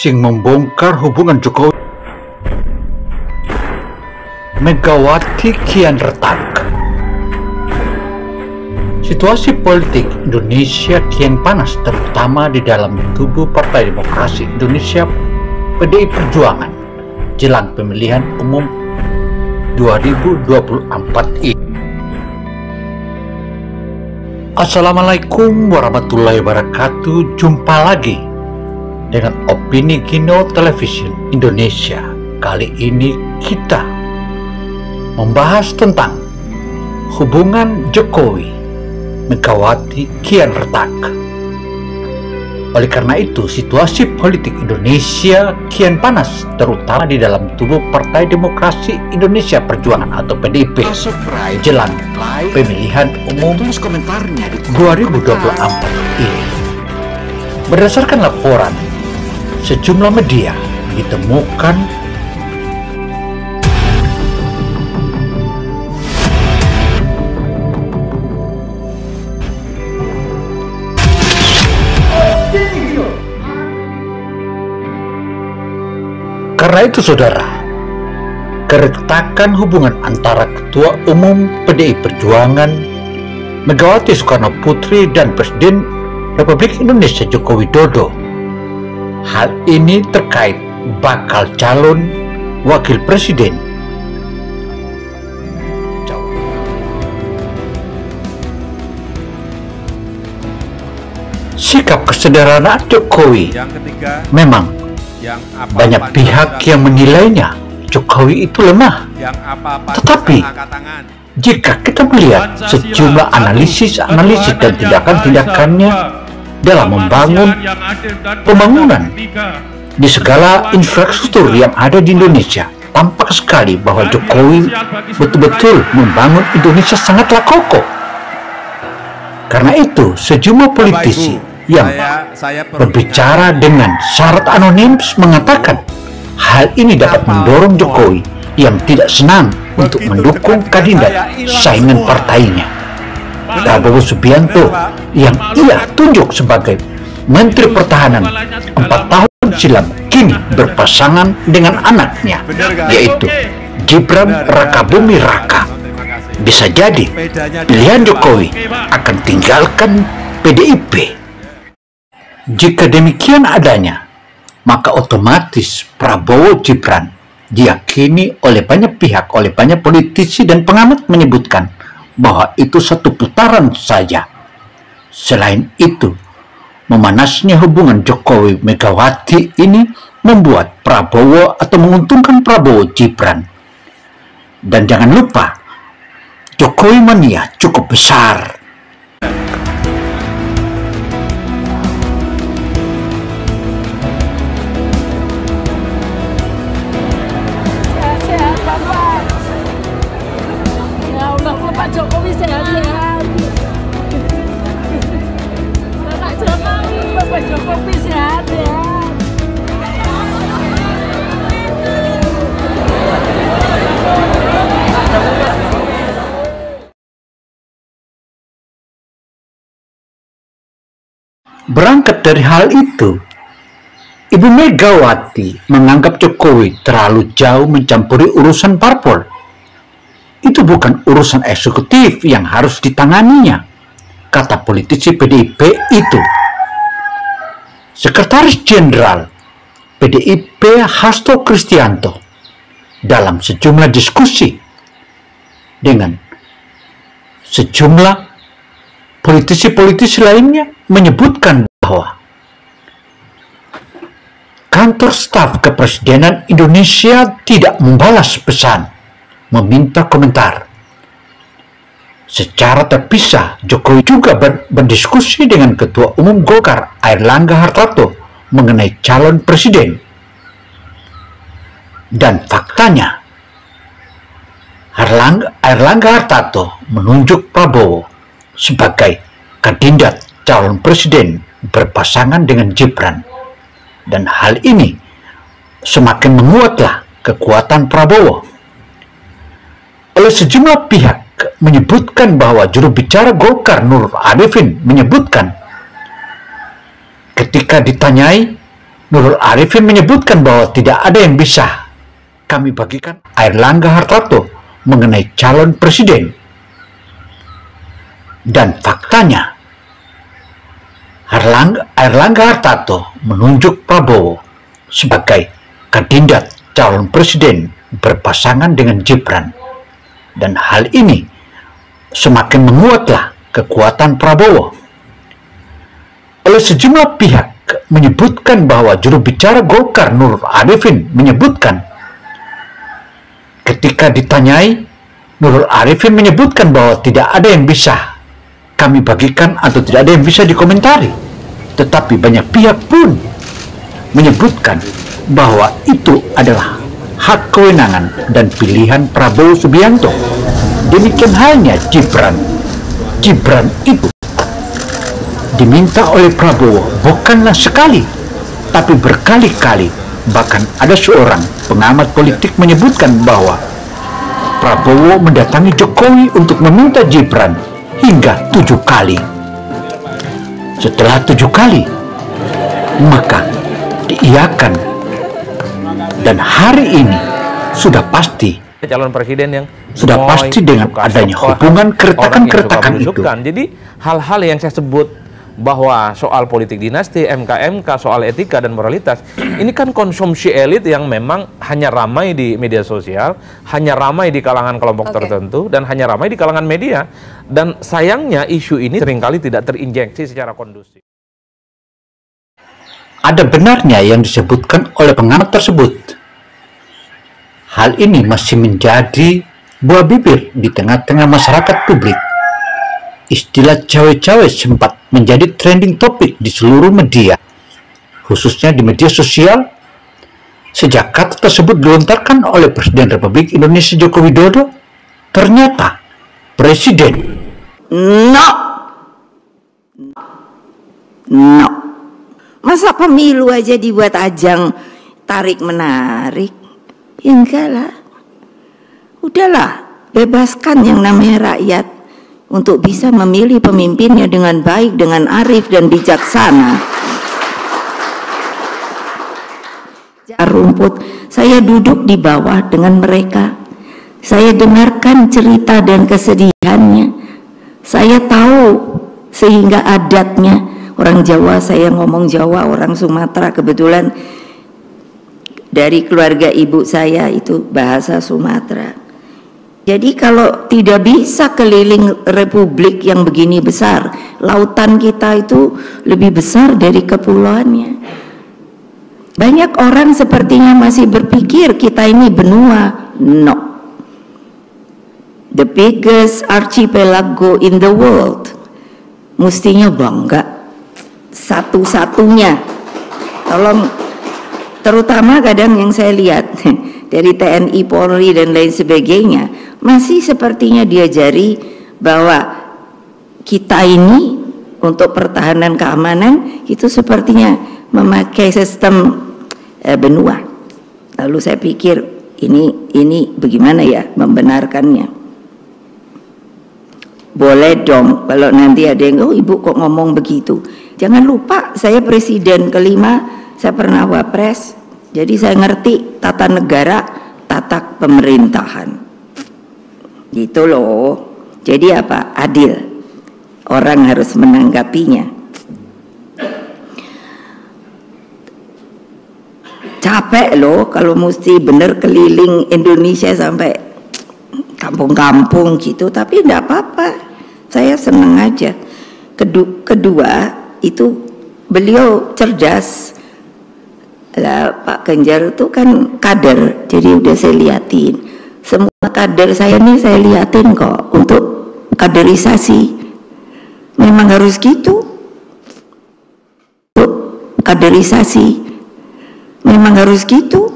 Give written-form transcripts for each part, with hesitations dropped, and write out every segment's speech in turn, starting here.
asing membongkar hubungan Jokowi Megawati kian retak. Situasi politik Indonesia kian panas, terutama di dalam tubuh Partai Demokrasi Indonesia PDI Perjuangan jelang pemilihan umum 2024 ini. Assalamualaikum warahmatullahi wabarakatuh. Jumpa lagi dengan Opini Kino Television Indonesia. Kali ini kita membahas tentang hubungan Jokowi Megawati kian retak. Oleh karena itu, situasi politik Indonesia kian panas, terutama di dalam tubuh Partai Demokrasi Indonesia Perjuangan atau PDIP jelang pemilihan umum 2024 ini. Berdasarkan laporan sejumlah media, ditemukan karena itu, saudara, keretakan hubungan antara Ketua Umum PDI Perjuangan Megawati Soekarno Putri dan Presiden Republik Indonesia Joko Widodo. Hal ini terkait bakal calon wakil presiden. Sikap kesederhanaan Jokowi memang banyak pihak yang menilainya Jokowi itu lemah. Tetapi jika kita melihat sejumlah analisis dan tindakan-tindakannya dalam membangun pembangunan di segala infrastruktur yang ada di Indonesia, tampak sekali bahwa Jokowi betul-betul membangun Indonesia sangatlah kokoh. Karena itu, sejumlah politisi yang berbicara dengan syarat anonim mengatakan hal ini dapat mendorong Jokowi yang tidak senang untuk mendukung kandidat saingan partainya, Prabowo Subianto, yang ia tunjuk sebagai Menteri Pertahanan 4 tahun silam, kini berpasangan dengan anaknya, yaitu Gibran Rakabuming Raka. Bisa jadi pilihan Jokowi akan tinggalkan PDIP. Jika demikian adanya, maka otomatis Prabowo Gibran diyakini oleh banyak pihak, oleh banyak politisi dan pengamat menyebutkan bahwa itu satu putaran saja. Selain itu, memanasnya hubungan Jokowi Megawati ini membuat Prabowo atau menguntungkan Prabowo Gibran. Dan jangan lupa, Jokowi mania cukup besar. Pak Jokowi sehat-sehat. Pak Jokowi sehat ya. Berangkat dari hal itu, Ibu Megawati menganggap Jokowi terlalu jauh mencampuri urusan parpol. Itu bukan urusan eksekutif yang harus ditanganinya, kata politisi PDIP itu. Sekretaris Jenderal PDIP Hasto Kristianto dalam sejumlah diskusi dengan sejumlah politisi-politisi lainnya menyebutkan bahwa kantor staf kepresidenan Indonesia tidak membalas pesan meminta komentar. Secara terpisah, Jokowi juga berdiskusi dengan Ketua Umum Golkar Airlangga Hartarto mengenai calon presiden. Dan faktanya, Airlangga Hartarto menunjuk Prabowo sebagai kandidat calon presiden berpasangan dengan Gibran. Dan hal ini semakin menguatlah kekuatan Prabowo. Oleh sejumlah pihak menyebutkan bahwa juru bicara Golkar Nur Arifin menyebutkan ketika ditanyai Nurul Arifin menyebutkan bahwa tidak ada yang bisa kami bagikan Airlangga Hartarto mengenai calon presiden. Dan faktanya, Airlangga Hartarto menunjuk Prabowo sebagai kandidat calon presiden berpasangan dengan Gibran. Dan hal ini semakin menguatlah kekuatan Prabowo. Oleh sejumlah pihak menyebutkan bahwa juru bicara Golkar Nurul Arifin menyebutkan, ketika ditanyai, Nurul Arifin menyebutkan bahwa tidak ada yang bisa kami bagikan atau tidak ada yang bisa dikomentari. Tetapi banyak pihak pun menyebutkan bahwa itu adalah hak kewenangan dan pilihan Prabowo Subianto. Demikian halnya Gibran. Gibran itu diminta oleh Prabowo bukanlah sekali, tapi berkali-kali. Bahkan ada seorang pengamat politik menyebutkan bahwa Prabowo mendatangi Jokowi untuk meminta Gibran hingga 7 kali. Setelah 7 kali, maka diiyakan. Dan hari ini sudah pasti calon presiden yang sudah pasti dengan adanya hubungan keretakan-keretakan itu. Jadi hal-hal yang saya sebut bahwa soal politik dinasti, MK-MK, soal etika dan moralitas, ini kan konsumsi elit yang memang hanya ramai di media sosial, hanya ramai di kalangan kelompok tertentu, dan hanya ramai di kalangan media. Dan sayangnya isu ini seringkali tidak terinjeksi secara kondusif. Ada benarnya yang disebutkan oleh pengamat tersebut. Hal ini masih menjadi buah bibir di tengah-tengah masyarakat publik. Istilah cawe-cawe sempat menjadi trending topik di seluruh media, khususnya di media sosial, sejak kata tersebut dilontarkan oleh Presiden Republik Indonesia Joko Widodo. Ternyata Presiden No. Masa pemilu aja dibuat ajang tarik-menarik? Ya enggak lah. Udahlah, bebaskan yang namanya rakyat untuk bisa memilih pemimpinnya dengan baik, dengan arif dan bijaksana. Rumput, saya duduk di bawah dengan mereka. Saya dengarkan cerita dan kesedihannya. Saya tahu sehingga adatnya. Orang Jawa, saya ngomong Jawa, orang Sumatera kebetulan dari keluarga ibu saya itu bahasa Sumatera. Jadi kalau tidak bisa keliling republik yang begini besar, lautan kita itu lebih besar dari kepulauannya. Banyak orang sepertinya masih berpikir kita ini benua. No. The biggest archipelago in the world. Mestinya bangga. Satu-satunya. Tolong, terutama kadang yang saya lihat dari TNI, Polri dan lain sebagainya, masih sepertinya diajari bahwa kita ini untuk pertahanan keamanan itu sepertinya memakai sistem benua. Lalu saya pikir ini bagaimana ya membenarkannya? Boleh dong kalau nanti ada yang, oh ibu kok ngomong begitu. Jangan lupa saya presiden kelima, saya pernah wapres, jadi saya ngerti tata negara, tata pemerintahan. Gitu loh. Jadi apa? Adil. Orang harus menanggapinya. Capek loh kalau mesti bener keliling Indonesia sampai kampung-kampung gitu, tapi enggak apa-apa. Saya seneng aja. Kedua, itu beliau cerdas. Lah, Pak Ganjar itu kan kader, jadi udah saya liatin. Semua kader saya nih saya liatin kok untuk kaderisasi. Memang harus gitu. Untuk kaderisasi memang harus gitu.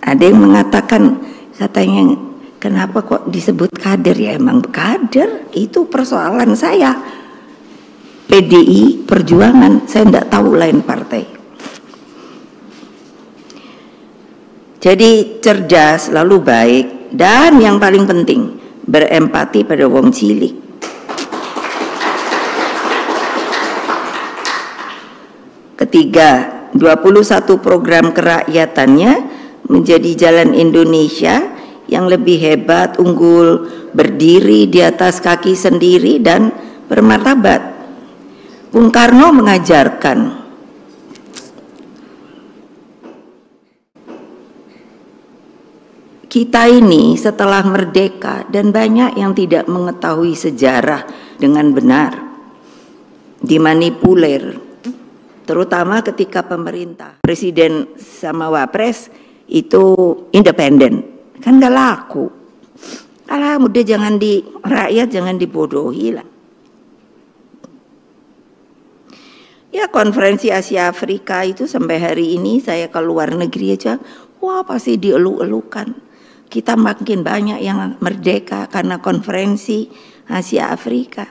Ada yang mengatakan, katanya kenapa kok disebut kader? Ya emang kader, itu persoalan saya. PDI Perjuangan, saya tidak tahu lain partai. Jadi cerdas, lalu baik, dan yang paling penting berempati pada wong cilik. Ketiga, 21 program kerakyatannya menjadi jalan Indonesia yang lebih hebat, unggul, berdiri di atas kaki sendiri dan bermartabat. Bung Karno mengajarkan kita ini setelah merdeka, dan banyak yang tidak mengetahui sejarah dengan benar, dimanipulir, terutama ketika pemerintah, presiden sama wapres itu independen, kan gak laku. Alah, udah jangan rakyat jangan dibodohi lah. Ya, konferensi Asia Afrika itu sampai hari ini saya ke luar negeri aja, wah pasti dielu-elukan. Kita makin banyak yang merdeka karena konferensi Asia Afrika.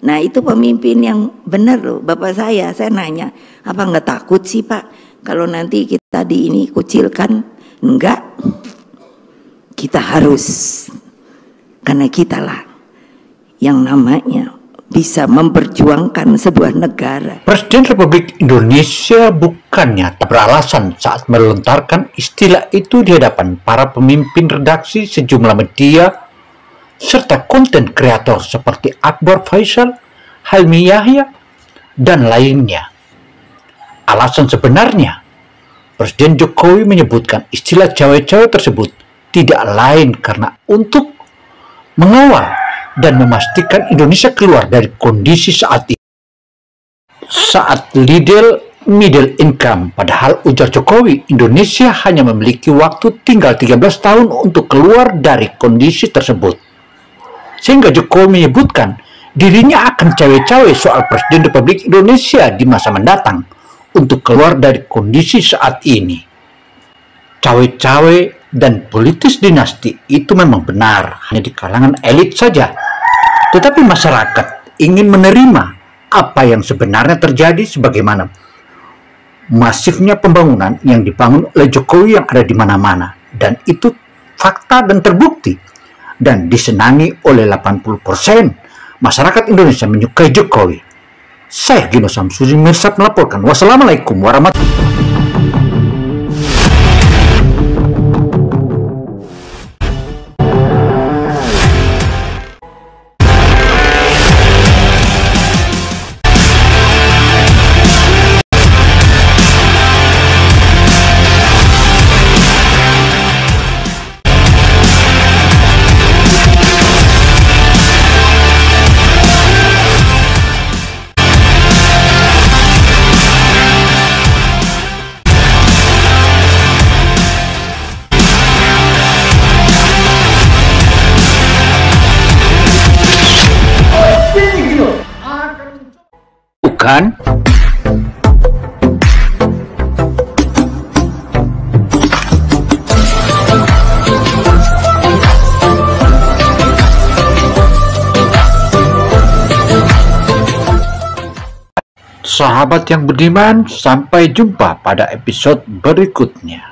Nah, itu pemimpin yang benar loh. Bapak saya nanya, apa nggak takut sih Pak kalau nanti kita kucilkan? Enggak. Kita harus, karena kitalah yang namanya bisa memperjuangkan sebuah negara. Presiden Republik Indonesia bukannya tak beralasan saat melontarkan istilah itu di hadapan para pemimpin redaksi sejumlah media serta konten kreator seperti Akbar Faisal, Helmi Yahya, dan lainnya. Alasan sebenarnya Presiden Jokowi menyebutkan istilah cawe-cawe tersebut tidak lain karena untuk mengawal dan memastikan Indonesia keluar dari kondisi saat ini. Saat middle income, padahal ujar Jokowi, Indonesia hanya memiliki waktu tinggal 13 tahun untuk keluar dari kondisi tersebut. Sehingga Jokowi menyebutkan dirinya akan cawe-cawe soal Presiden Republik Indonesia di masa mendatang untuk keluar dari kondisi saat ini. Cawe-cawe dan politis dinasti itu memang benar hanya di kalangan elit saja. Tetapi masyarakat ingin menerima apa yang sebenarnya terjadi sebagaimana masifnya pembangunan yang dibangun oleh Jokowi yang ada di mana-mana. Dan itu fakta dan terbukti. Dan disenangi oleh 80% masyarakat Indonesia menyukai Jokowi. Saya Gino Samsudin Mirsad melaporkan. Wassalamualaikum warahmatullahi wabarakatuh. Bukan? Sahabat yang budiman, sampai jumpa pada episode berikutnya.